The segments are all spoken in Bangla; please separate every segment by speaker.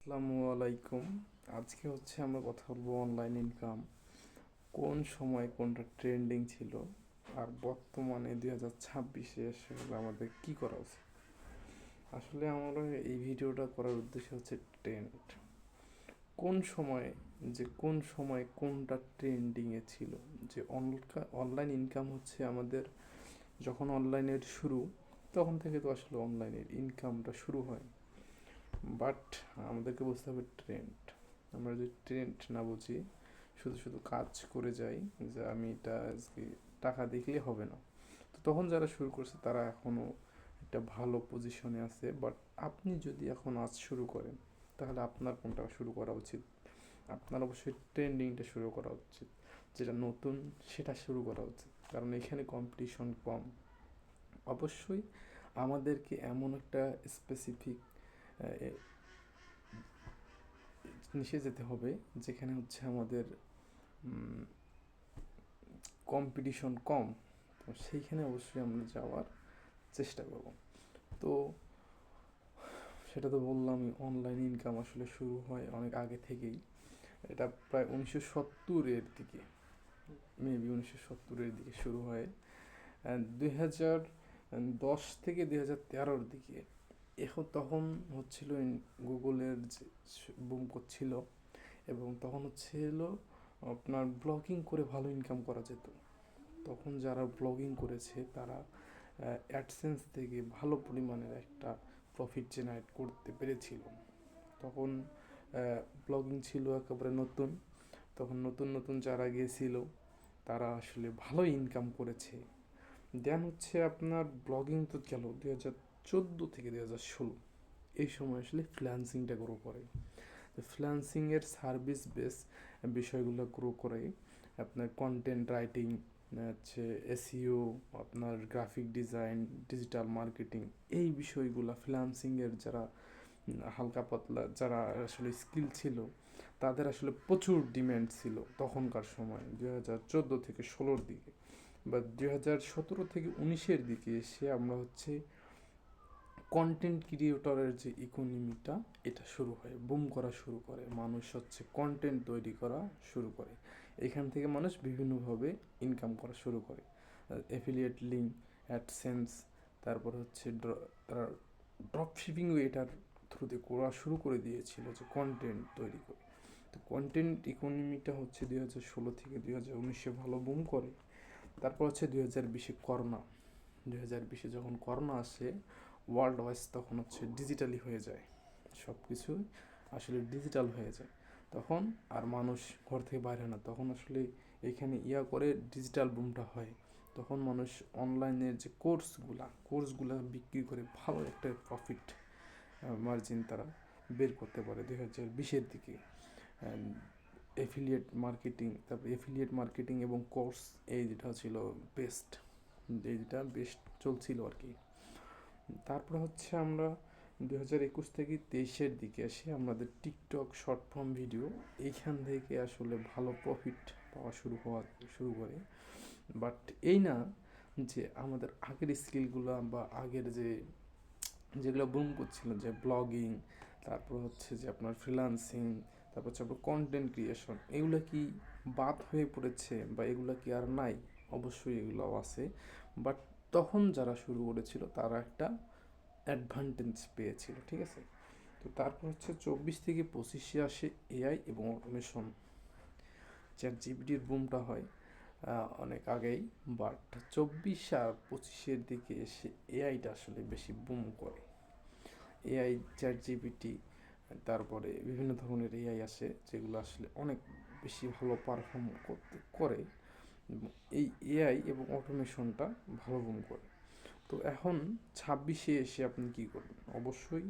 Speaker 1: আসসালামু আলাইকুম। আজকে আমরা কথা বলবো অনলাইন ইনকাম কোন সময় কোনটা ট্রেন্ডিং ছিল আর বর্তমানে 2026-এ এসে আমাদের কি করা উচিত। আসলে আমরা এই ভিডিওটা করার উদ্দেশ্য হচ্ছে ট্রেন্ড কোন সময় কোন সময় কোনটা ট্রেন্ডিংয়ে ছিল। যে অনলাইন ইনকাম হচ্ছে আমাদের যখন অনলাইনের শুরু তখন থেকে তো আসলে অনলাইনের ইনকামটা শুরু হয়। বাট আমাদেরকে বুঝতে হবে ট্রেন্ড। আমরা যদি ট্রেন্ড না বুঝি, শুধু শুধু কাজ করে যাই যে আমি এটা আজকে টাকা দেখলে হবে না, তো তখন যারা শুরু করছে তারা এখনও একটা ভালো পজিশনে আছে। বাট আপনি যদি এখন আজ শুরু করেন তাহলে আপনার কোনটা শুরু করা উচিত? আপনার অবশ্যই ট্রেন্ডিংটা শুরু করা উচিত, যেটা নতুন সেটা শুরু করা উচিত, কারণ এখানে কম্পিটিশন কম। অবশ্যই আমাদেরকে এমন একটা স্পেসিফিক নিশে যেতে হবে যেখানে আমাদের কম্পিটিশন কম, তো সেইখানে অবশ্যই আমরা যাওয়ার চেষ্টা করব। তো সেটা তো বললামই, অনলাইন ইনকাম আসলে শুরু হয় অনেক আগে থেকেই। এটা প্রায় 1970-এর দিকে, মেবি 1970-এর দিকে শুরু হয়। 2010 থেকে 2013-র দিকে এখন তখন হচ্ছিল গুগলের যে বুম করছিল, এবং তখন আপনার ব্লগিং করে ভালো ইনকাম করা যেত। তখন যারা ব্লগিং করেছে তারা অ্যাডসেন্স থেকে ভালো পরিমাণের একটা প্রফিট জেনারেট করতে পেরেছিল। তখন ব্লগিং ছিল একেবারে নতুন, তখন নতুন নতুন যারা গিয়েছিল তারা আসলে ভালো ইনকাম করেছে। দেন আপনার ব্লগিং তো গেল 2014 থেকে 2016, এই সময় আসলে ফ্রিল্যান্সিংটা গ্রো করে। ফ্রিল্যান্সিংয়ের সার্ভিস বেস বিষয়গুলো গ্রো করে। আপনার কন্টেন্ট রাইটিং, এসইও, আপনার গ্রাফিক ডিজাইন, ডিজিটাল মার্কেটিং, এই বিষয়গুলো ফ্রিল্যান্সিংয়ের যারা হালকা পাতলা যারা আসলে স্কিল ছিল তাদের আসলে প্রচুর ডিম্যান্ড ছিল তখনকার সময় 2014 থেকে 16-র দিকে। বা 2017 থেকে 19-এর দিকে এসে আমরা কন্টেন্ট ক্রিয়েটরের যে ইকোনমিটা এটা শুরু হয়, বুম করা শুরু করে। মানুষ কন্টেন্ট তৈরি করা শুরু করে, এখান থেকে মানুষ বিভিন্নভাবে ইনকাম করা শুরু করে। অ্যাফিলিয়েট লিঙ্ক, অ্যাডসেন্স, তারপর তারা ড্রপ শিপিংও এটার থ্রুতে করা শুরু করে দিয়েছিল, যে কন্টেন্ট তৈরি করে। তো কন্টেন্ট ইকোনমিটা 2016 থেকে 2019-এ ভালো বুম করে। তারপর 2020-এ করোনা। 2020-এ যখন করোনা আসে, ওয়ার্ল্ড ওয়াইজ তখন ডিজিটালি হয়ে যায়, সব কিছু আসলে ডিজিটাল হয়ে যায়। তখন আর মানুষ ঘর থেকে বাইরে হয় না, তখন আসলে এখানে করে ডিজিটাল বুমটা হয়। তখন মানুষ অনলাইনের যে কোর্সগুলা বিক্রি করে ভালো একটা প্রফিট মার্জিন তারা বের করতে পারে 2020-এর দিকে। এফিলিয়েট মার্কেটিং এবং কোর্স, এই যেটা ছিল বেস্ট, যেটা বেস্ট চলছিল আর কি। তারপরে আমরা 2021 থেকে 23-এর দিকে এসে আমাদের টিকটক শর্ট ফর্ম ভিডিও, এইখান থেকে আসলে ভালো প্রফিট পাওয়া শুরু করে। বাট এই না যে আমাদের আগের স্কিলগুলো বা আগের যেগুলো বুম করছিল, যে ব্লগিং, তারপর যে আপনার ফ্রিল্যান্সিং, তারপর আপনার কন্টেন্ট ক্রিয়েশন, এগুলো কি বাদ হয়ে পড়েছে বা এগুলো কি আর নাই? অবশ্যই এগুলোও আছে, বাট তখন যারা শুরু করেছিল তারা একটা অ্যাডভান্টেজ পেয়েছিল, ঠিক আছে। তো তারপর 24 থেকে 25-এ আসে এআই এবং অটোমেশন। চ্যাট জিপিটির বুমটা হয় অনেক আগেই, বাট 24 আর 25-এর দিকে এসে এআইটা আসলে বেশি বুম করে। এআই, চ্যাট জিপিটি, তারপরে বিভিন্ন ধরনের এআই আসে যেগুলো আসলে অনেক বেশি ভালো পারফর্ম করে। এই এআই এবং অটোমেশনটা ভালো বুম করে। তো এখন 26-এ এসে আপনি কী করবেন? অবশ্যই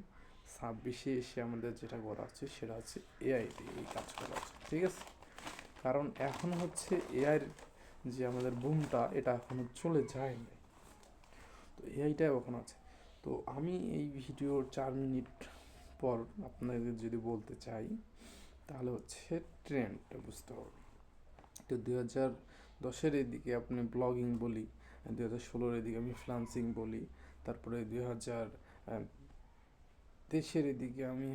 Speaker 1: 26-এ এসে আমাদের যেটা করা আছে সেটা এআই দিয়ে এই কাজ করা আছে, ঠিক আছে। কারণ এখন এআইয়ের যে আমাদের বুমটা এটা এখনও চলে যায়নি, তো এআইটা এখন আছে। তো আমি এই ভিডিওর 4 মিনিট পর আপনাদের যদি বলতে চাই তাহলে ট্রেন্ডটা বুঝতে হবে। তো 2010-এর এদিকে আপনি ব্লগিং বলি, 2016-এর এদিকে আমি ফ্রিল্যান্সিং বলি, তারপরে 2023-এর এদিকে আমি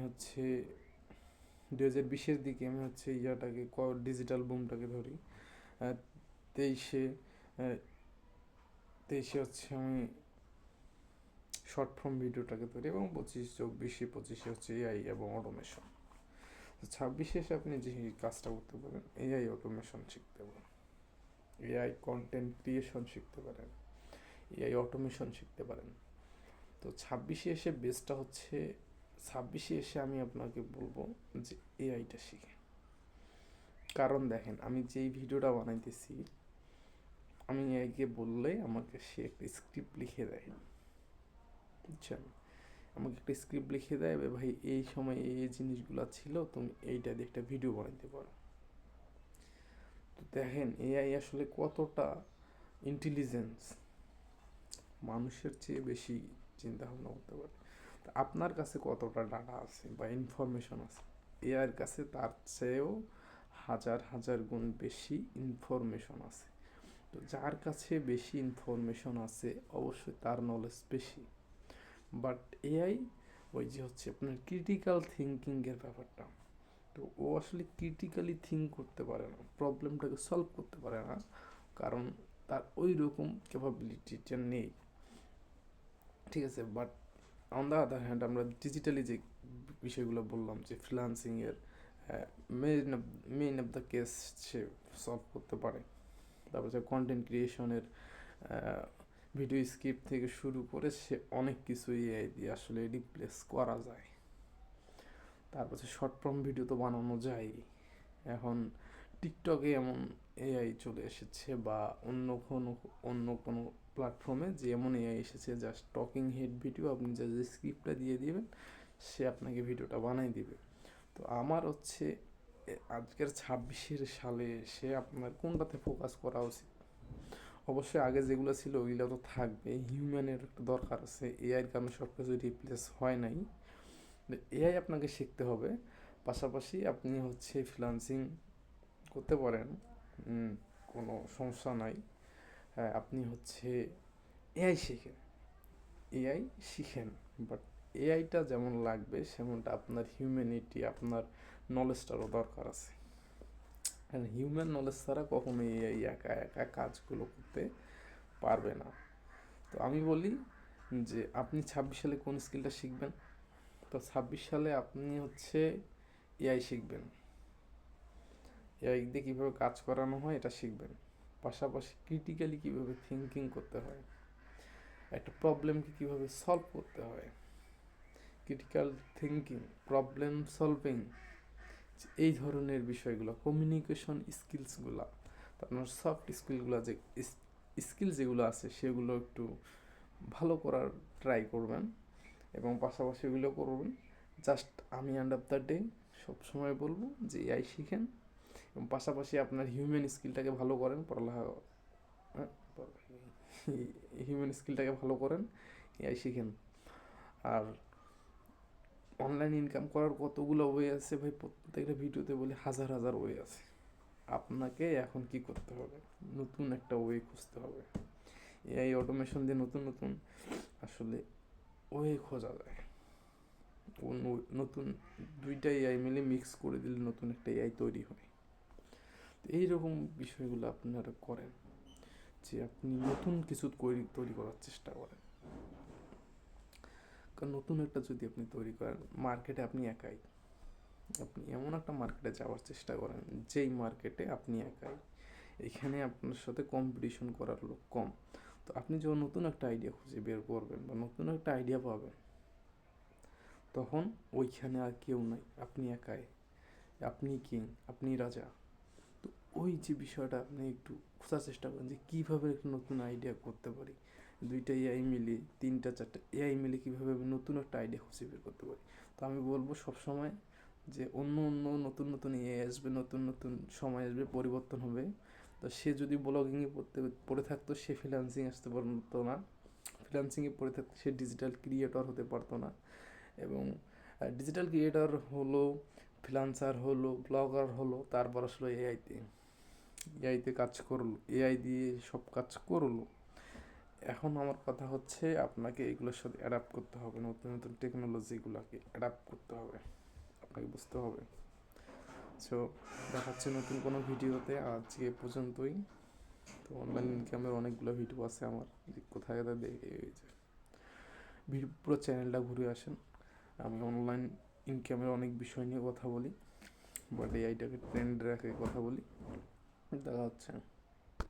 Speaker 1: 2020-এর দিকে আমি হচ্ছে ইয়াটাকে ডিজিটাল বুমটাকে ধরি। আহ, তেইশে আহ, তেইশে হচ্ছে আমি শর্ট ফর্ম ভিডিওটাকে ধরি, এবং 25-24-25-এ হচ্ছে এআই এবং অটোমেশন। 26-এ এসে আপনি যে কাজটা করতে পারেন, এআই অটোমেশন শিখতে পারেন, এআই কন্টেন্ট ক্রিয়েশন শিখতে পারেন, এআই অটোমেশন শিখতে পারেন। তো 26-এ এসে বেসটা হচ্ছে, 26-এ এসে আমি আপনাকে বলবো যে এআইটা শিখে। কারণ দেখেন, আমি যেই ভিডিওটা বানাইতেছি, আমি এআইকে বললে আমাকে সে একটা স্ক্রিপ্ট লিখে দেয়, বুঝছেন? আমাকে একটা স্ক্রিপ্ট লিখে দেয়, ভাই এই সময় এই জিনিসগুলো ছিল, তুমি এইটা দিয়ে একটা ভিডিও বানাইতে পারো। তো দেখেন এআই আসলে কতটা ইন্টেলিজেন্স, মানুষের চেয়ে বেশি চিন্তা ভাবনা করতে পারে। তো আপনার কাছে কতটা ডাটা আছে বা ইনফরমেশন আছে, এআইয়ের কাছে তার চেয়েও হাজার হাজার গুণ বেশি ইনফরমেশন আছে। তো যার কাছে বেশি ইনফরমেশন আছে অবশ্যই তার নলেজ বেশি। বাট এআই ওই যে হচ্ছে আপনার ক্রিটিক্যাল থিঙ্কিংয়ের ব্যাপারটা, তো ও আসলে ক্রিটিক্যালি থিঙ্ক করতে পারে না, প্রবলেমটাকে সলভ করতে পারে না, কারণ তার ওই রকম ক্যাপাবিলিটিটা নেই, ঠিক আছে? But on the other hand আমরা ডিজিটালি যে বিষয়গুলো বললাম, যে ফ্রিল্যান্সিংয়ের main main of the case সে সলভ করতে পারে। তারপর যে কন্টেন্ট ক্রিয়েশনের ভিডিও স্ক্রিপ্ট থেকে শুরু করে সে অনেক কিছু এআই দিয়ে আসলে রিপ্লেস করা যায়। তারপর শর্ট ফর্ম ভিডিও তো বানানো যায় এখন, টিকটকে এমন এআই চলে এসেছে, বা অন্য কোনো প্ল্যাটফর্মে যে এমন এআই এসেছে, জাস্ট টকিং হেড ভিডিও, আপনি জাস্ট স্ক্রিপ্টটা দিয়ে দিবেন, সে আপনাকে ভিডিওটা বানাই দিবে। তো আমার হচ্ছে আজকের 26-এর সালে সে আপনার কোনটাতে ফোকাস করা উচিত? অবশ্যই আগে যেগুলো ছিল ওইগুলো তো থাকবে, হিউম্যানের একটা দরকার আছে, এআইয়ের কারণে সব কিছু রিপ্লেস হয় নাই। এআই আপনাকে শিখতে হবে, পাশাপাশি আপনি হচ্ছে ফ্রিল্যান্সিং করতে পারেন, কোনো সমস্যা নাই। হ্যাঁ, আপনি হচ্ছে এআই শিখেন, এআই শিখেন, বাট এআইটা যেমন লাগবে সেমনটা আপনার হিউম্যানিটি, আপনার নলেজটারও দরকার আছে। কারণ হিউম্যান নলেজ ছাড়া কখনো এআই একা একা কাজগুলো করতে পারবে না। তো আমি বলি যে আপনি 26 সালে কোন স্কিলটা শিখবেন? তো 26 সালে আপনি হচ্ছে এআই শিখবেন, এআই দিয়ে কীভাবে কাজ করানো হয় এটা শিখবেন, পাশাপাশি ক্রিটিক্যালি কীভাবে থিঙ্কিং করতে হয়, একটা প্রবলেমকে কীভাবে সলভ করতে হয়, ক্রিটিক্যাল থিঙ্কিং, প্রবলেম সলভিং, এই ধরনের বিষয়গুলো, কমিউনিকেশন স্কিলসগুলো, আপনার সফট স্কিলগুলো, যে স্কিল যেগুলো আছে সেগুলো একটু ভালো করার ট্রাই করবেন, এবং পাশাপাশি এগুলো করবেন। জাস্ট আমি এন্ড অফ দ্য ডে সবসময় বলবো যে এআই শিখেন, এবং পাশাপাশি আপনার হিউম্যান স্কিলটাকে ভালো করেন, পড়ালেখা হিউম্যান স্কিলটাকে ভালো করেন, এআই শিখেন। আর অনলাইন ইনকাম করার কতগুলো ওয়ে আছে ভাই, প্রত্যেকটা ভিডিওতে বলি হাজার হাজার ওয়ে আছে। আপনাকে এখন কি করতে হবে? নতুন একটা ওয়ে খুঁজতে হবে। এআই অটোমেশন দিয়ে নতুন নতুন আসলে ওয়ে খোঁজা যায়। নতুন দুইটা এআই মিলে মিক্স করে দিলে নতুন একটা এআই তৈরি হয়। এইরকম বিষয়গুলো আপনারা করেন, যে আপনি নতুন কিছু তৈরি করার চেষ্টা করেন। কারণ নতুন একটা যদি আপনি তৈরি করেন, মার্কেটে আপনি একাই, আপনি এমন একটা মার্কেটে যাওয়ার চেষ্টা করেন যেই মার্কেটে আপনি একাই, এখানে আপনার সাথে কম্পিটিশন করার লোক কম। তো আপনি যখন নতুন একটা আইডিয়া খুঁজে বের করবেন বা নতুন একটা আইডিয়া পাবেন, তখন ওইখানে আর কেউ নাই, আপনি একাই, আপনি কিং, আপনি রাজা। তো ওই যে বিষয়টা আপনি একটু খোঁজার চেষ্টা করেন, যে কীভাবে একটা নতুন আইডিয়া করতে পারি, দুইটা এআই মিলে, তিনটা চারটা এআই মিলে কীভাবে আমি নতুন একটা আইডিয়া খুঁজে বের করতে পারি। তো আমি বলবো সবসময় যে অন্য অন্য নতুন নতুন এআই আসবে, নতুন নতুন সময় আসবে, পরিবর্তন হবে। তো সে যদি ব্লগিংয়ে পড়ে থাকতো, সে ফ্রিল্যান্সিং আসতে পারতো না, ফ্রিল্যান্সিংয়ে পড়ে থাকতো সে ডিজিটাল ক্রিয়েটর হতে পারতো না, এবং ডিজিটাল ক্রিয়েটর হলো, ফ্রিল্যান্সার হলো, ব্লগার হলো, তারপর আসলো এআইতে কাজ করলো, এআই দিয়ে সব কাজ করলো। এখন আমার কথা হচ্ছে আপনাকে এগুলোর সাথে অ্যাডাপ্ট করতে হবে, নতুন নতুন টেকনোলজিগুলোকে অ্যাডাপ্ট করতে হবে, আপনাকে বুঝতে হবে। সো দেখাচ্ছে নতুন কোনো ভিডিওতে। আজকে এ পর্যন্তই। তো অনলাইন ইনকামের অনেকগুলো ভিডিও আছে আমার, যে কোথায় কোথায় দেখে এই যে পুরো চ্যানেলটা ঘুরে আসেন। আমি অনলাইন ইনকামের অনেক বিষয় নিয়ে কথা বলি, বাট এআইটাকে ট্রেন্ড রেখে কথা বলি। দেখা হচ্ছে।